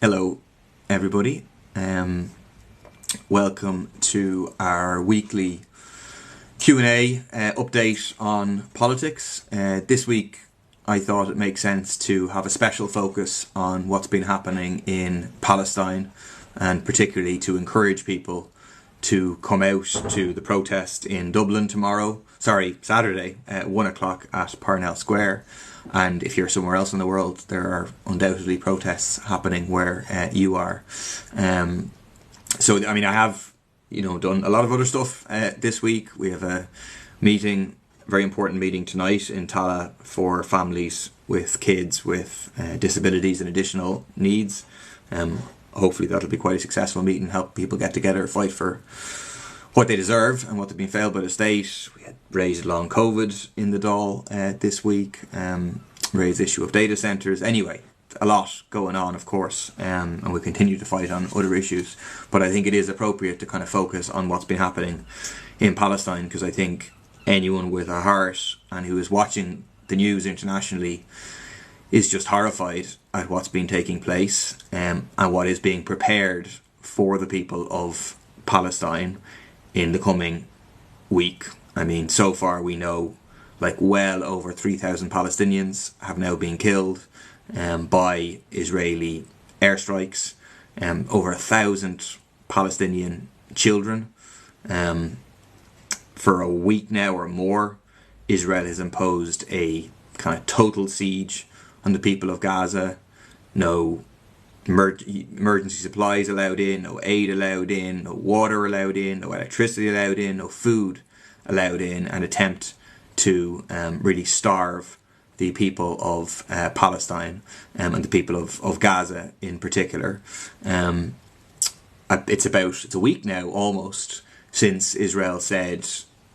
Hello, everybody. Welcome to our weekly Q&A update on politics. This week, I thought it makes sense to have a special focus on what's been happening in Palestine, and particularly to encourage people to come out to the protest in Dublin Saturday at 1 o'clock at Parnell Square. And if you're somewhere else in the world, there are undoubtedly protests happening where you are. I have, done a lot of other stuff this week. We have a meeting, a very important meeting tonight in Tallaght for families with kids with disabilities and additional needs. Hopefully that'll be quite a successful meeting, help people get together, fight for what they deserve and what they've been failed by the state. We had raised long COVID in the Dáil this week, raised the issue of data centres. Anyway, a lot going on, of course, and we continue to fight on other issues. But I think it is appropriate to kind of focus on what's been happening in Palestine, because I think anyone with a heart and who is watching the news internationally is just horrified at what's been taking place and what is being prepared for the people of Palestine in the coming week. I mean, so far we know well over 3,000 Palestinians have now been killed by Israeli airstrikes. Over 1,000 Palestinian children. For a week now or more, Israel has imposed a kind of total siege on the people of Gaza. No emergency supplies allowed in, no aid allowed in, no water allowed in, no electricity allowed in, no food allowed in, an attempt to really starve the people of Palestine and the people of Gaza in particular. It's a week now almost since Israel said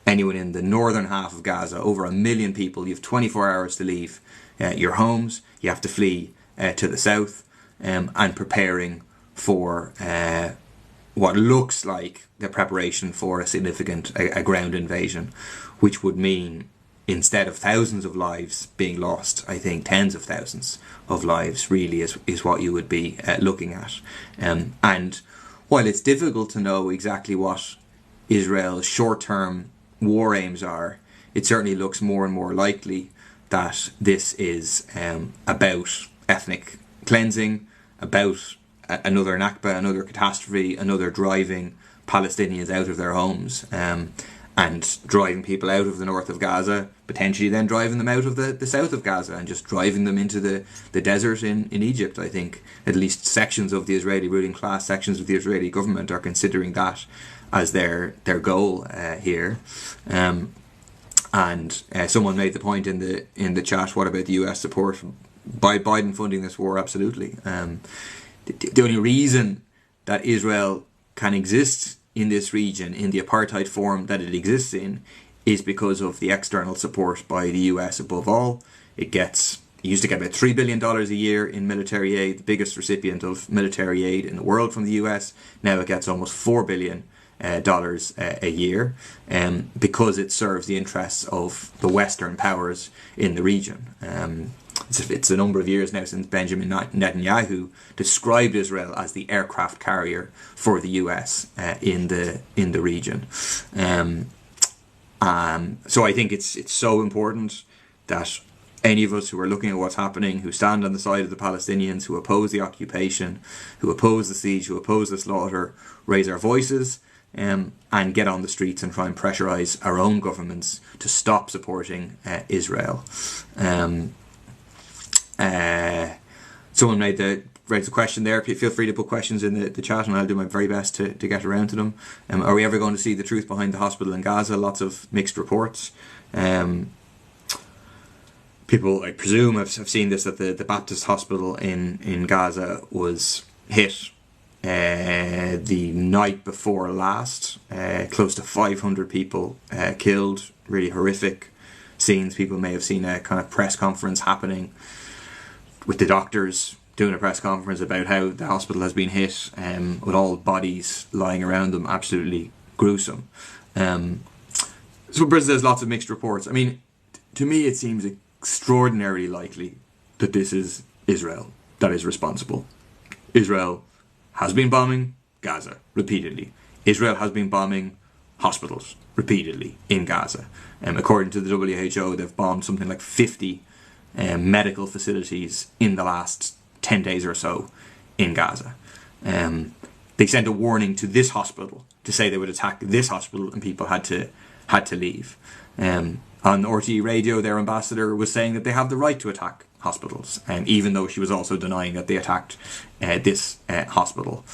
anyone in the northern half of Gaza, over 1 million people, you have 24 hours to leave your homes. You have to flee to the south, and preparing for what looks like the preparation for a significant ground invasion, which would mean, instead of thousands of lives being lost, I think tens of thousands of lives really is what you would be looking at. And while it's difficult to know exactly what Israel's short-term war aims are, it certainly looks more and more likely that this is about ethnic cleansing, about another Nakba, another catastrophe, another driving Palestinians out of their homes, and driving people out of the north of Gaza, potentially then driving them out of the south of Gaza and just driving them into the desert in Egypt. I think at least sections of the Israeli ruling class, sections of the Israeli government are considering that as their goal here. And someone made the point in the chat, what about the US support by Biden funding this war? Absolutely. The only reason that Israel can exist in this region in the apartheid form that it exists in is because of the external support by the US above all. It used to get about $3 billion a year in military aid, the biggest recipient of military aid in the world from the US. Now it gets almost $4 billion a year, because it serves the interests of the Western powers in the region. It's a number of years now since Benjamin Netanyahu described Israel as the aircraft carrier for the US in the region. So I think it's so important that any of us who are looking at what's happening, who stand on the side of the Palestinians, who oppose the occupation, who oppose the siege, who oppose the slaughter, raise our voices and get on the streets and try and pressurise our own governments to stop supporting Israel. Someone raised a question there. Feel free to put questions in the chat and I'll do my very best to get around to them. Are we ever going to see the truth behind the hospital in Gaza? Lots of mixed reports. People, I presume, have seen this, that the Baptist hospital in Gaza was hit the night before last. Close to 500 people killed. Really horrific scenes. People may have seen a kind of press conference happening with the doctors doing a press conference about how the hospital has been hit, with all bodies lying around them. Absolutely gruesome. So there's lots of mixed reports. I mean, to me it seems extraordinarily likely that this is Israel that is responsible. Israel has been bombing Gaza repeatedly. Israel has been bombing hospitals repeatedly in Gaza. According to the WHO, they've bombed something like 50 medical facilities in the last 10 days or so in Gaza. They sent a warning to this hospital to say they would attack this hospital, and people had to leave. On RTE radio, their ambassador was saying that they have the right to attack hospitals, even though she was also denying that they attacked this hospital.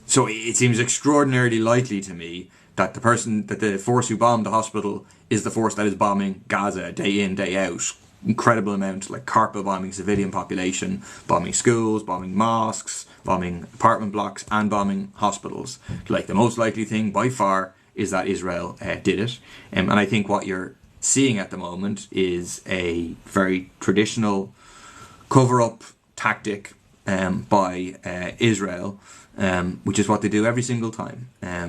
So it seems extraordinarily likely to me that the force who bombed the hospital is the force that is bombing Gaza day in, day out. Incredible amount, like carpet bombing civilian population, bombing schools, bombing mosques, bombing apartment blocks, and bombing hospitals. Like, the most likely thing by far is that Israel did it. And I think what you're seeing at the moment is a very traditional cover-up tactic by Israel, which is what they do every single time,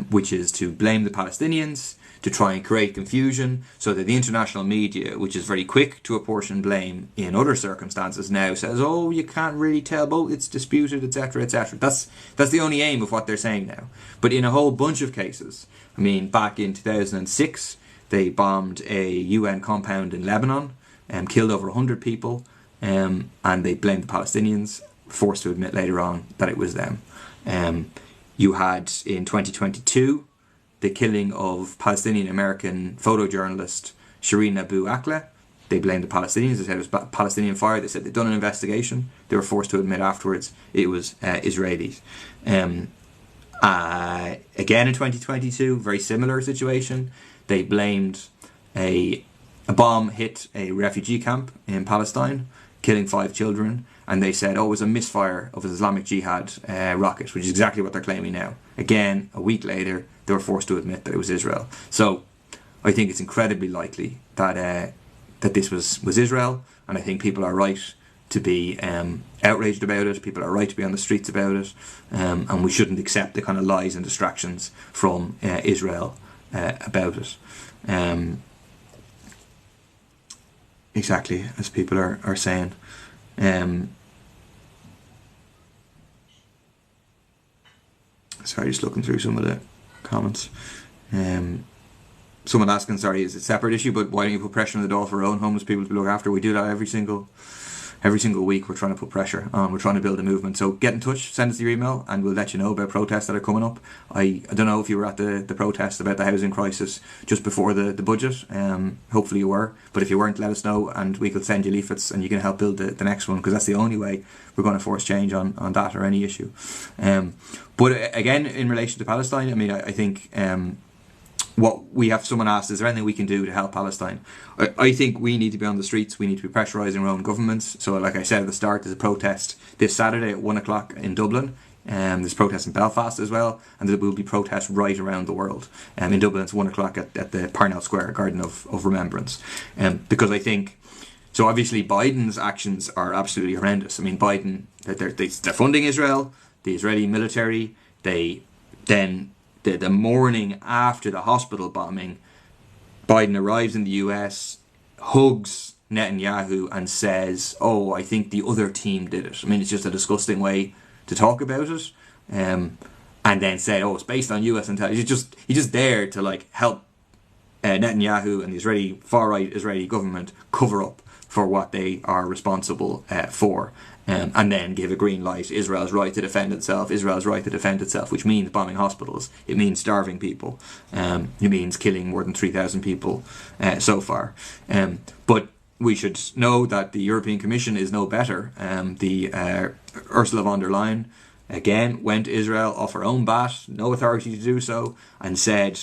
which is to blame the Palestinians, to try and create confusion, so that the international media, which is very quick to apportion blame in other circumstances, now says, oh, you can't really tell, both, it's disputed, etc., etc. That's the only aim of what they're saying now. But in a whole bunch of cases, I mean, back in 2006, they bombed a UN compound in Lebanon, killed over 100 people, and they blamed the Palestinians, forced to admit later on that it was them. You had, in 2022, the killing of Palestinian-American photojournalist Shireen Abu Akleh. They blamed the Palestinians. They said it was Palestinian fire. They said they'd done an investigation. They were forced to admit afterwards it was Israelis. Again in 2022, very similar situation. They blamed a bomb hit a refugee camp in Palestine, killing 5 children, and they said, oh, it was a misfire of an Islamic Jihad rocket, which is exactly what they're claiming now. Again, a week later, they were forced to admit that it was Israel. So I think it's incredibly likely that this was Israel, and I think people are right to be outraged about it. People are right to be on the streets about it, and we shouldn't accept the kind of lies and distractions from Israel about it. Exactly, as people are saying. Sorry, just looking through some of the comments. Someone asking, sorry, is it a separate issue, but why don't you put pressure on the door for our own homeless people to look after? We do that every single week. We're trying to put pressure on. We're trying to build a movement. So get in touch, send us your email, and we'll let you know about protests that are coming up. I don't know if you were at the protest about the housing crisis just before the budget. Hopefully you were, but if you weren't, let us know, and we could send you leaflets, and you can help build the next one, because that's the only way we're going to force change on that or any issue. But again, in relation to Palestine, I mean, I think what we have, someone asked, is there anything we can do to help Palestine? I think we need to be on the streets. We need to be pressurising our own governments. So like I said at the start, there's a protest this Saturday at 1 o'clock in Dublin. There's protests in Belfast as well, and there will be protests right around the world. In Dublin, it's 1 o'clock at the Parnell Square Garden of Remembrance. Because I think, so obviously Biden's actions are absolutely horrendous. I mean, Biden, they're funding Israel, the Israeli military. The morning after the hospital bombing, Biden arrives in the US, hugs Netanyahu and says, oh, I think the other team did it. I mean, it's just a disgusting way to talk about it. And then say, oh, it's based on US intelligence. He's just there to like help Netanyahu and the far-right Israeli government cover up for what they are responsible for. And then give a green light. Israel's right to defend itself. Israel's right to defend itself, which means bombing hospitals. It means starving people. It means killing more than 3,000 people so far. But we should know that the European Commission is no better. Ursula von der Leyen, again, went to Israel off her own bat, no authority to do so, and said,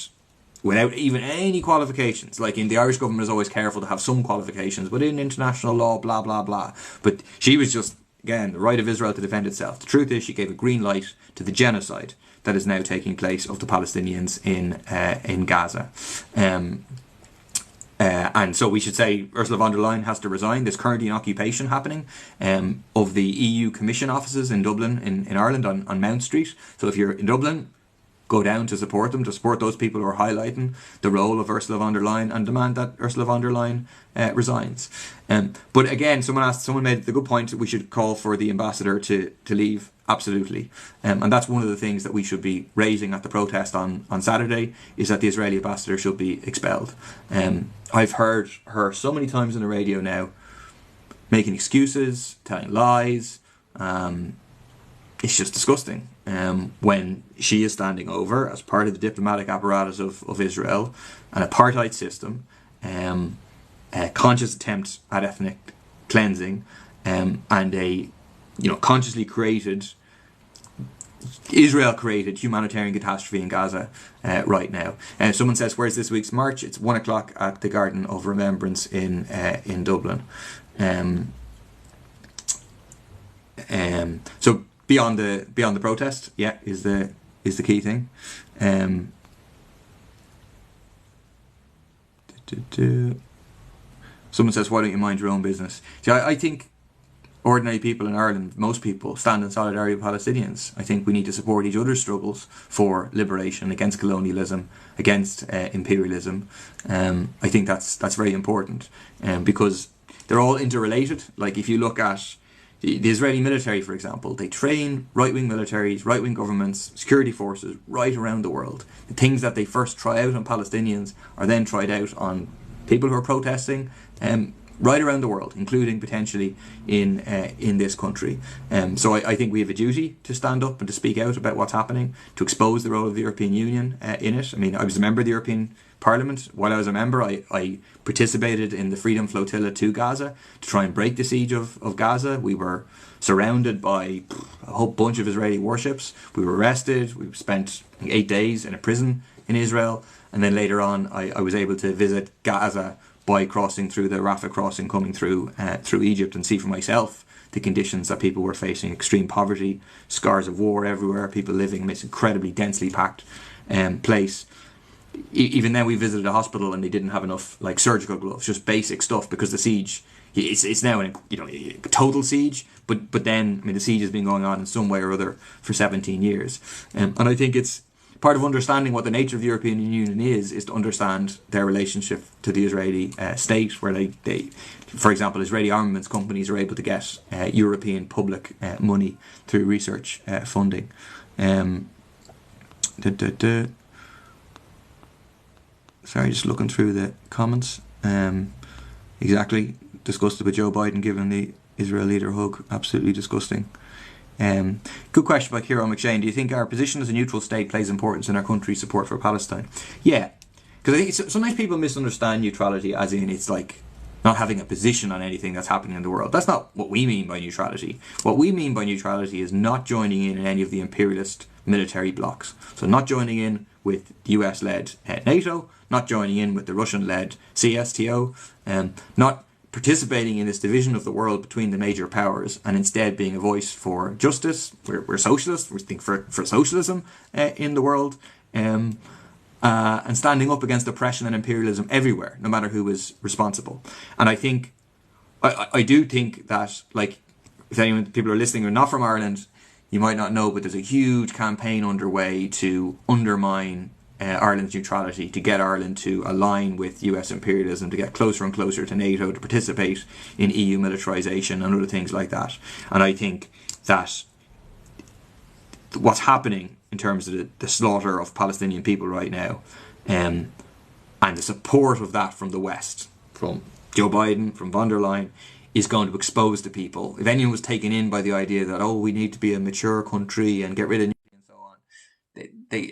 without even any qualifications, like in the Irish government is always careful to have some qualifications, but in international law, blah, blah, blah. But she was just, again, the right of Israel to defend itself. The truth is, she gave a green light to the genocide that is now taking place of the Palestinians in Gaza. And so we should say Ursula von der Leyen has to resign. There's currently an occupation happening of the EU Commission offices in Dublin, in Ireland, on Mount Street. So if you're in Dublin, go down to support them, to support those people who are highlighting the role of Ursula von der Leyen and demand that Ursula von der Leyen resigns. But again, someone made the good point that we should call for the ambassador to leave. Absolutely. And that's one of the things that we should be raising at the protest on Saturday, is that the Israeli ambassador should be expelled. I've heard her so many times on the radio now making excuses, telling lies. It's just disgusting. When she is standing over, as part of the diplomatic apparatus of Israel, an apartheid system, a conscious attempt at ethnic cleansing, and a consciously created, Israel-created humanitarian catastrophe in Gaza right now. Someone says, where's this week's march? It's 1 o'clock at the Garden of Remembrance in Dublin. So beyond the protest, is the key thing. Someone says, why don't you mind your own business? See, I think ordinary people in Ireland, most people, stand in solidarity with Palestinians. I think we need to support each other's struggles for liberation, against colonialism, against imperialism. I think that's very important, because they're all interrelated. Like, if you look at the Israeli military, for example, they train right-wing militaries, right-wing governments, security forces right around the world. The things that they first try out on Palestinians are then tried out on people who are protesting right around the world, including potentially in this country. So I think we have a duty to stand up and to speak out about what's happening, to expose the role of the European Union in it. I mean, I was a member of the European Parliament. While I was a member, I participated in the Freedom Flotilla to Gaza to try and break the siege of Gaza. We were surrounded by a whole bunch of Israeli warships. We were arrested. We spent 8 days in a prison in Israel. And then later on, I was able to visit Gaza by crossing through the Rafah crossing, coming through Egypt, and see for myself the conditions that people were facing: extreme poverty, scars of war everywhere, people living in this incredibly densely packed place. Even then, we visited a hospital and they didn't have enough surgical gloves, just basic stuff, because the siege, it's now a total siege. But then, I mean, the siege has been going on in some way or other for 17 years, and I think it's part of understanding what the nature of the European Union is to understand their relationship to the Israeli state, where they, for example, Israeli armaments companies are able to get European public money through research funding. Sorry, just looking through the comments. Exactly, disgusted with Joe Biden giving the Israel leader a hug. Absolutely disgusting. Good question by Kieran McShane. Do you think our position as a neutral state plays importance in our country's support for Palestine? Yeah, because I think sometimes people misunderstand neutrality as in it's like not having a position on anything that's happening in the world. That's not what we mean by neutrality. What we mean by neutrality is not joining in any of the imperialist military blocs. So not joining in with the US-led NATO, not joining in with the Russian-led CSTO, not participating in this division of the world between the major powers, and instead being a voice for justice. We're socialists. We think for socialism in the world, and standing up against oppression and imperialism everywhere, no matter who is responsible. And I think, I do think that, if people are listening who are not from Ireland, you might not know, but there's a huge campaign underway to undermine Ireland's neutrality, to get Ireland to align with US imperialism, to get closer and closer to NATO, to participate in EU militarisation and other things like that. And I think that what's happening in terms of the slaughter of Palestinian people right now, and the support of that from the West, from Joe Biden, from von der Leyen, is going to expose to people. If anyone was taken in by the idea that, we need to be a mature country and get rid of and so on,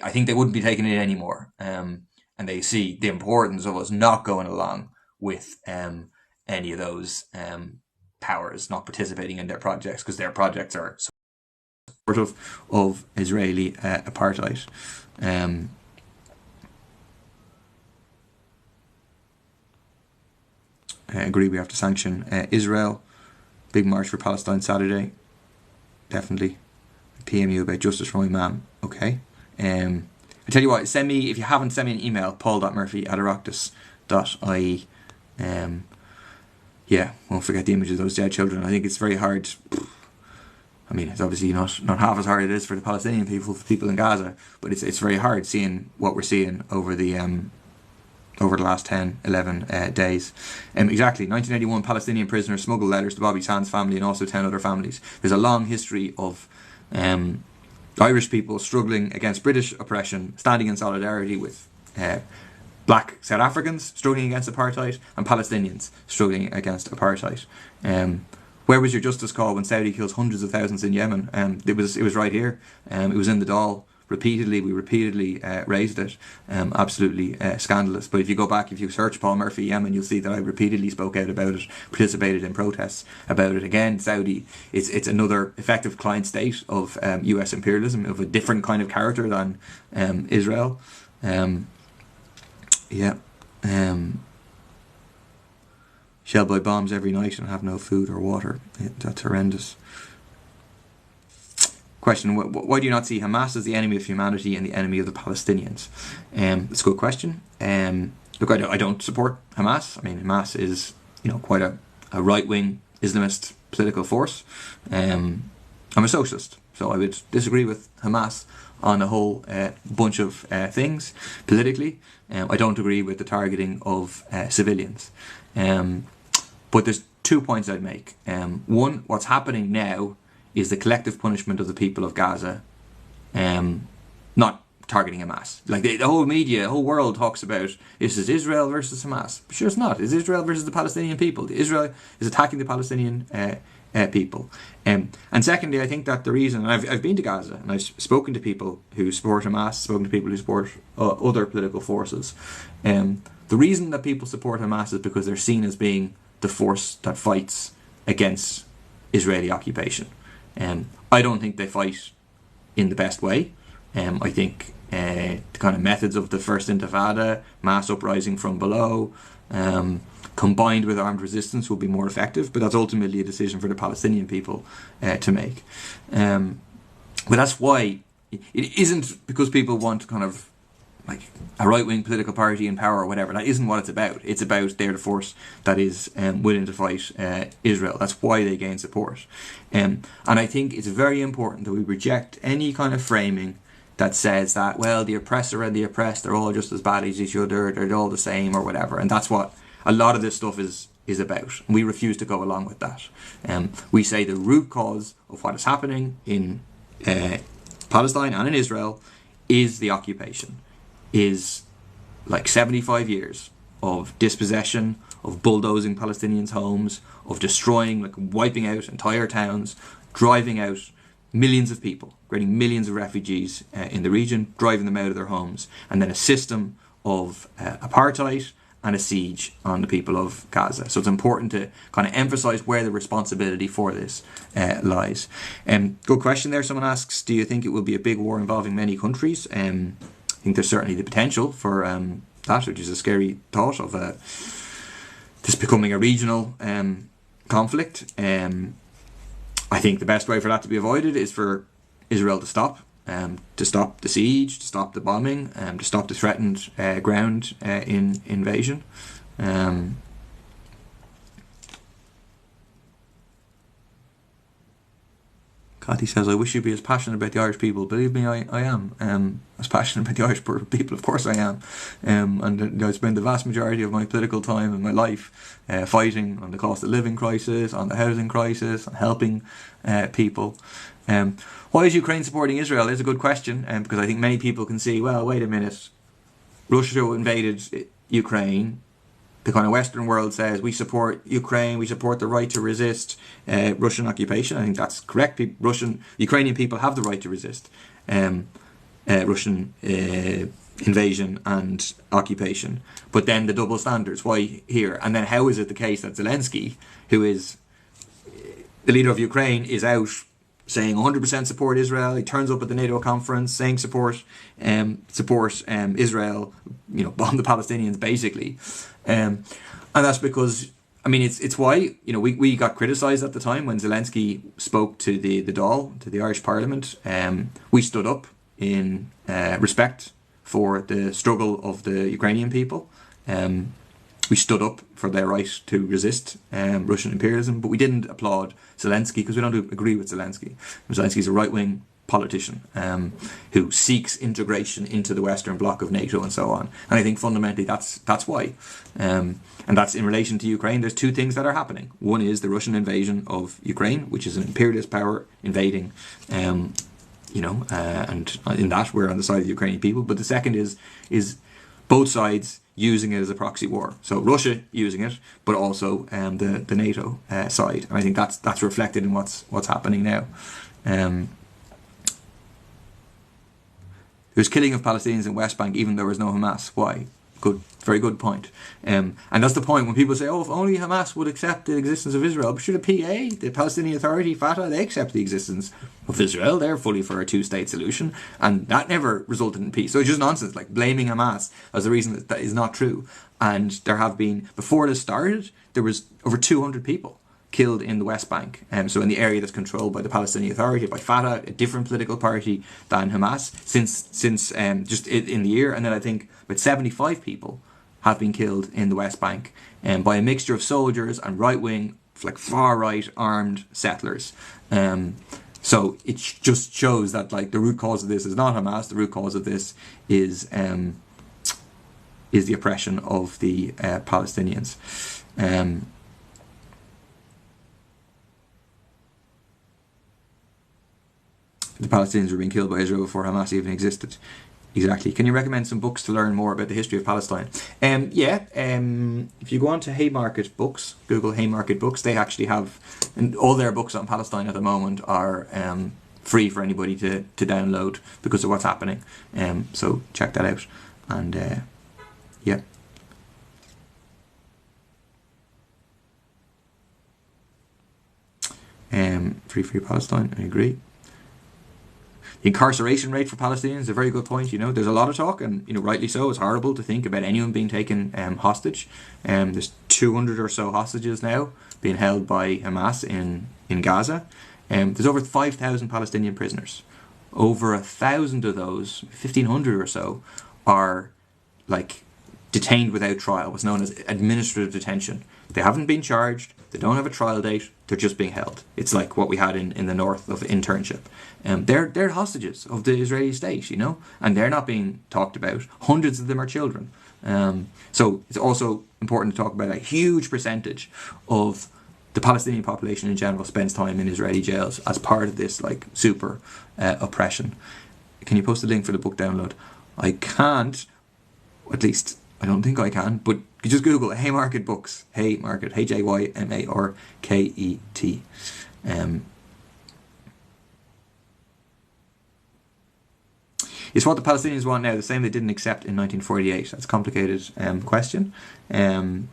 I think they wouldn't be taken in anymore. And they see the importance of us not going along with any of those powers, not participating in their projects, because their projects are supportive of Israeli apartheid. I agree we have to sanction Israel. Big march for Palestine Saturday. Definitely. PM you about justice for my mum. Okay. I tell you what, if you haven't, send me an email, paul.murphy@oireachtas.ie. Won't forget the images of those dead children. I think it's very hard. I mean, it's obviously not half as hard as it is for the Palestinian people in Gaza, but it's very hard seeing what we're seeing over the last 10, 11 days. Exactly, 1981 Palestinian prisoners smuggled letters to Bobby Sands' family and also 10 other families. There's a long history of Irish people struggling against British oppression, standing in solidarity with black South Africans struggling against apartheid and Palestinians struggling against apartheid. Where was your justice call when Saudi kills hundreds of thousands in Yemen? It was right here. It was in the Dáil. We repeatedly raised it. Absolutely scandalous. But if you go back, if you search Paul Murphy Yemen, you'll see that I repeatedly spoke out about it, participated in protests about it. Again, Saudi, it's another effective client state of US imperialism, of a different kind of character than Israel. Shelled by bombs every night and have no food or water. That's horrendous. Question, why do you not see Hamas as the enemy of humanity and the enemy of the Palestinians? It's a good question. Look, I don't support Hamas. I mean, Hamas is quite a right-wing Islamist political force. I'm a socialist, so I would disagree with Hamas on a whole bunch of things politically. I don't agree with the targeting of civilians. But there's 2 points I'd make. One, what's happening now is the collective punishment of the people of Gaza, not targeting Hamas. Like the whole media, the whole world talks about this is Israel versus Hamas. But sure, it's not. It's Israel versus the Palestinian people. Israel is attacking the Palestinian people. And secondly, I think that the reason, and I've been to Gaza and I've spoken to people who support Hamas, spoken to people who support other political forces. The reason that people support Hamas is because they're seen as being the force that fights against Israeli occupation. I don't think they fight in the best way. I think the kind of methods of the First Intifada, mass uprising from below, combined with armed resistance will be more effective, but that's ultimately a decision for the Palestinian people to make. But that's why it isn't because people want kind of like a right-wing political party in power or whatever. That isn't what it's about. It's about they're the force that is willing to fight Israel. That's why they gain support. And I think it's very important that we reject any kind of framing that says that, well, the oppressor and the oppressed, they're all just as bad as each other, they're all the same or whatever. And that's what a lot of this stuff is about. We refuse to go along with that. We say the root cause of what is happening in Palestine and in Israel is the occupation. Is like 75 years of dispossession, of bulldozing Palestinians' homes, of destroying, like wiping out entire towns, driving out millions of people, creating millions of refugees in the region, driving them out of their homes, and then a system of apartheid and a siege on the people of Gaza. So it's important to kind of emphasise where the responsibility for this lies. Good question there. Someone asks, do you think it will be a big war involving many countries? I think there's certainly the potential for that, which is a scary thought of this becoming a regional conflict. I think the best way for that to be avoided is for Israel to stop the siege, to stop the bombing, to stop the threatened ground invasion. Cathy says, I wish you'd be as passionate about the Irish people. Believe me, I am as passionate about the Irish people. Of course I am. And I spend the vast majority of my political time in my life fighting on the cost of living crisis, on the housing crisis, on helping people. Why is Ukraine supporting Israel? Is a good question, because I think many people can see, well, wait a minute, Russia invaded Ukraine. The kind of Western world says we support Ukraine, we support the right to resist Russian occupation. I think that's correct. Ukrainian people have the right to resist Russian invasion and occupation. But then the double standards, why here? And then how is it the case that Zelensky, who is the leader of Ukraine, is out saying 100% support Israel? He turns up at the NATO conference saying support Israel, bomb the Palestinians basically. And that's because, I mean, it's why, we got criticised at the time when Zelensky spoke to the Dáil, to the Irish Parliament. We stood up in respect for the struggle of the Ukrainian people. we stood up for their right to resist Russian imperialism, but we didn't applaud Zelensky because we don't agree with Zelensky. Zelensky's a right-wing politician who seeks integration into the Western bloc of NATO and so on. And I think fundamentally that's why. And that's in relation to Ukraine. There's two things that are happening. One is the Russian invasion of Ukraine, which is an imperialist power invading, and in that we're on the side of the Ukrainian people. But the second is both sides using it as a proxy war. So Russia using it, but also the NATO side. And I think that's reflected in what's happening now. There's killing of Palestinians in West Bank even though there was no Hamas. Why? Very good point. And that's the point when people say, oh, if only Hamas would accept the existence of Israel. But sure, the PA, the Palestinian Authority, Fatah, they accept the existence of Israel. They're fully for a two-state solution. And that never resulted in peace. So it's just nonsense, like blaming Hamas as the reason that is not true. And there have been, before this started, there was over 200 people killed in the West Bank. So in the area that's controlled by the Palestinian Authority, by Fatah, a different political party than Hamas, since just in the year. And then I think about 75 people have been killed in the West Bank by a mixture of soldiers and right-wing, like far-right armed settlers. So it just shows that like the root cause of this is not Hamas. The root cause of this is the oppression of the Palestinians. The Palestinians were being killed by Israel before Hamas even existed. Exactly. Can you recommend some books to learn more about the history of Palestine? If you go on to Haymarket Books, Google Haymarket Books, they actually have, and all their books on Palestine at the moment are free for anybody to download because of what's happening. So check that out. And yeah. Free Palestine, I agree. The incarceration rate for Palestinians is a very good point. There's a lot of talk, and rightly so. It's horrible to think about anyone being taken hostage. There's 200 or so hostages now being held by Hamas in Gaza. There's over 5,000 Palestinian prisoners. Over 1,000 of those, 1,500 or so, are like detained without trial. What's known as administrative detention. They haven't been charged. They don't have a trial date. They're just being held. It's like what we had in the north of internship. They're hostages of the Israeli state, and they're not being talked about. Hundreds of them are children. So it's also important to talk about a huge percentage of the Palestinian population in general spends time in Israeli jails as part of this like super oppression. Can you post a link for the book download? I can't, at least I don't think I can, but you just Google Haymarket Books. Haymarket, Haymarket. Is what the Palestinians want now the same they didn't accept in 1948? That's a complicated question. Different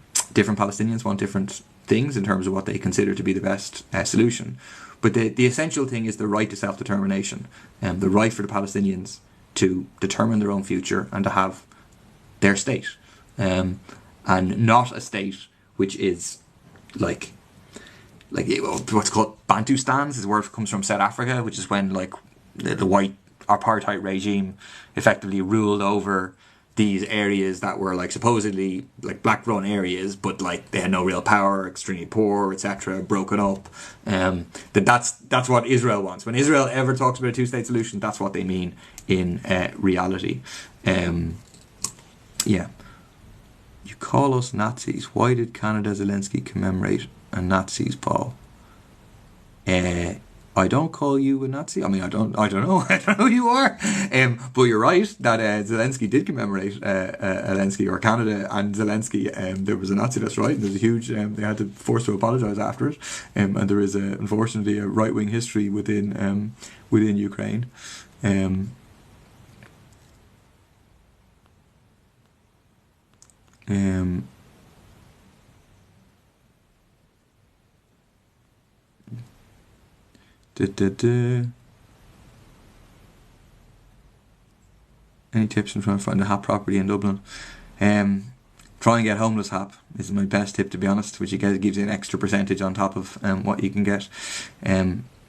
Palestinians want different things in terms of what they consider to be the best solution. But the essential thing is the right to self-determination, the right for the Palestinians to determine their own future and to have their state. And not a state which is like what's called Bantustans is where it comes from, South Africa, which is when like the white apartheid regime effectively ruled over these areas that were like supposedly like black run areas, but like they had no real power, extremely poor, etc., broken up. That's what Israel wants. When Israel ever talks about a two-state solution, that's what they mean in reality. Yeah. You call us Nazis. Why did Canada Zelensky commemorate a Nazis, Paul? I don't call you a Nazi. I mean, I don't know. I don't know who you are. But you're right that Zelensky did commemorate Zelensky, or Canada and Zelensky. There was a Nazi. That's right. There's a huge. They had to force to apologise after it. And there is unfortunately a right wing history within Ukraine. Any tips on trying to find a HAP property in Dublin? Try and get homeless HAP is my best tip, to be honest, which gives you an extra percentage on top of what you can get.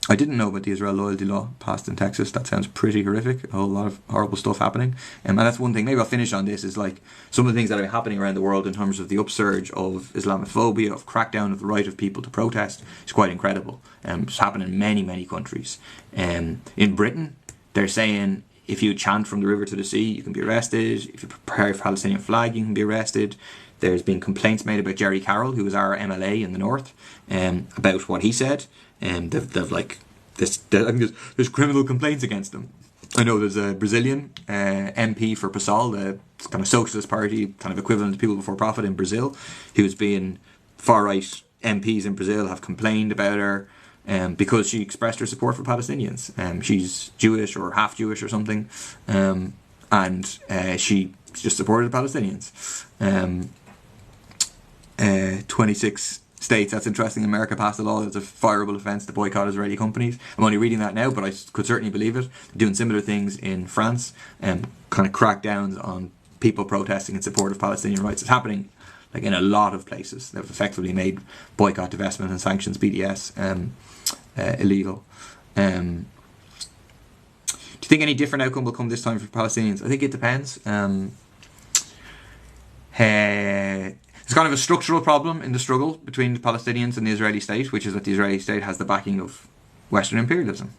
I didn't know about the Israel loyalty law passed in Texas. That sounds pretty horrific. A whole lot of horrible stuff happening. And that's one thing, maybe I'll finish on this, is like some of the things that are happening around the world in terms of the upsurge of Islamophobia, of crackdown of the right of people to protest, is quite incredible. It's happening in many, many countries. In Britain, they're saying if you chant from the river to the sea, you can be arrested. If you prepare a Palestinian flag, you can be arrested. There's been complaints made about Jerry Carroll, who was our MLA in the north, about what he said. They've like this. I think there's criminal complaints against him. I know there's a Brazilian MP for PSOL, the kind of socialist party, kind of equivalent to People Before Profit in Brazil, who's been far right MPs in Brazil have complained about her because she expressed her support for Palestinians. She's Jewish or half Jewish or something, and she just supported the Palestinians. 26 states, that's interesting. America passed a law that it's a fireable offence to boycott Israeli companies. I'm only reading that now, but I could certainly believe it. They're doing similar things in France, kind of crackdowns on people protesting in support of Palestinian rights. It's happening like in a lot of places. They've effectively made boycott, divestment and sanctions, BDS, illegal. Do you think any different outcome will come this time for Palestinians? I think it depends. It's kind of a structural problem in the struggle between the Palestinians and the Israeli state, which is that the Israeli state has the backing of Western imperialism,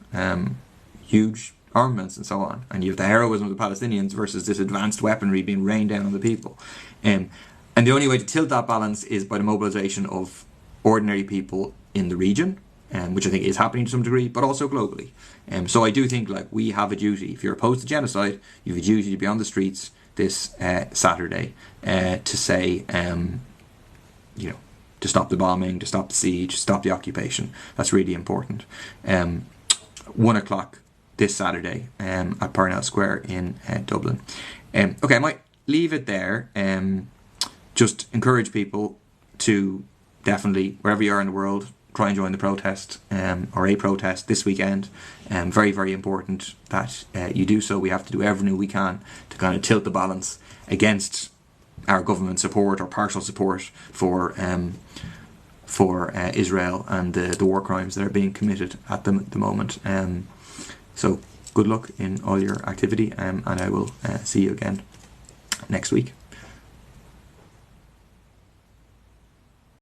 huge armaments and so on, and you have the heroism of the Palestinians versus this advanced weaponry being rained down on the people. And the only way to tilt that balance is by the mobilisation of ordinary people in the region, which I think is happening to some degree, but also globally. So I do think like we have a duty. If you're opposed to genocide, you have a duty to be on the streets this Saturday to say, to stop the bombing, to stop the siege, to stop the occupation. That's really important. 1 o'clock this Saturday at Parnell Square in Dublin. Okay, I might leave it there. Just encourage people to definitely, wherever you are in the world, try and join the protest or a protest this weekend. Very, very important that you do so. We have to do everything we can to kind of tilt the balance against our government support or partial support for Israel and the war crimes that are being committed at the moment. So good luck in all your activity, and I will see you again next week.